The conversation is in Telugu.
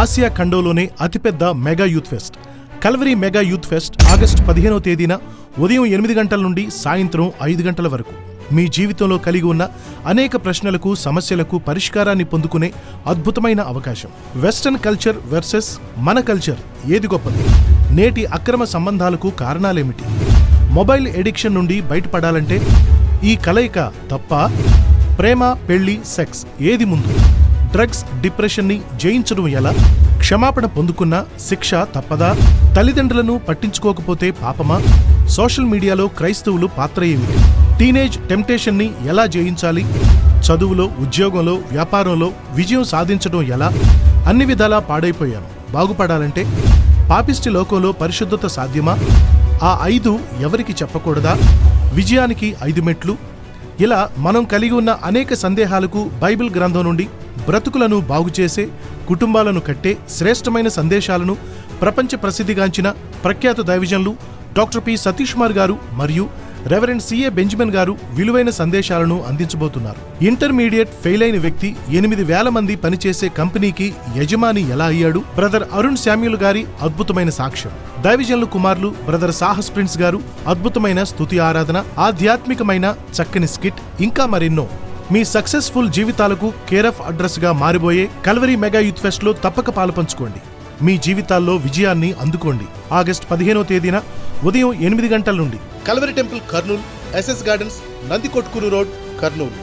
ఆసియా ఖండంలోనే అతిపెద్ద mega youth pest Calvary mega youth pest August 15వ తేదీన ఉదయం 8 గంటల నుండి సాయంత్రం 5 గంటల వరకు మీ జీవితంలో కలిగి ఉన్న అనేక ప్రశ్నలకు సమస్యలకు పరిష్కారాన్ని పొందుకునే అద్భుతమైన అవకాశం. వెస్టర్న్ కల్చర్ వర్సెస్ మన కల్చర్ ఏది గొప్పది? నేటి అక్రమ సంబంధాలకు కారణాలేమిటి? మొబైల్ ఎడిక్షన్ నుండి బయటపడాలంటే ఈ కలయిక తప్ప? ప్రేమ, పెళ్లి, సెక్స్ ఏది ముందు? డ్రగ్స్, డిప్రెషన్ని జయించడం ఎలా? క్షమాపణ పొందుకున్న శిక్ష తప్పదా? తల్లిదండ్రులను పట్టించుకోకపోతే పాపమా? సోషల్ మీడియాలో క్రైస్తవులు పాత్ర ఏమిటి? టీనేజ్ టెంప్టేషన్ని ఎలా జయించాలి? చదువులో, ఉద్యోగంలో, వ్యాపారంలో విజయం సాధించడం ఎలా? అన్ని విధాలా పాడైపోయాను. బాగుపడాలంటే? పాపిష్టి లోకంలో పరిశుద్ధత సాధ్యమా? ఆ 5 ఎవరికి చెప్పకూడదా? విజయానికి 5 మెట్లు. ఇలా మనం కలిగి ఉన్న అనేక సందేహాలకు బైబిల్ గ్రంథం నుండి బ్రతుకులను బాగుచేసే, కుటుంబాలను కట్టే శ్రేష్టమైన సందేశాలను ప్రపంచ ప్రసిద్ధిగాంచిన ప్రఖ్యాత దైవజనులు డాక్టర్ పి సతీష్ కుమార్ గారు మరియు రెవరెండ్ సిఏ బెంజమిన్ గారు విలువైన సందేశాలను అందించబోతున్నారు. ఇంటర్మీడియట్ ఫెయిల్ అయిన వ్యక్తి 8,000 మంది పనిచేసే కంపెనీకి యజమాని ఎలా అయ్యాడు? బ్రదర్ అరుణ్ శామ్యూల్ గారి అద్భుతమైన సాక్ష్యం. దైవజనులు కుమారులు బ్రదర్ సాహస్ ప్రిన్స్ గారు అద్భుతమైన స్తుతి ఆరాధన, ఆధ్యాత్మికమైన చక్కని స్కిట్, ఇంకా మరెన్నో. మీ సక్సెస్ఫుల్ జీవితాలకు కేర్ ఆఫ్ అడ్రస్ గా మారిపోయే కల్వరీ మెగా యూత్ ఫెస్ట్ లో తప్పక పాలుపంచుకోండి. మీ జీవితాల్లో విజయాన్ని అందుకోండి. ఆగస్టు 15వ తేదీన ఉదయం 8 గంటల నుండి Calvary Temple, Kurnool, SS Gardens, Nandikotkur Road, Kurnool.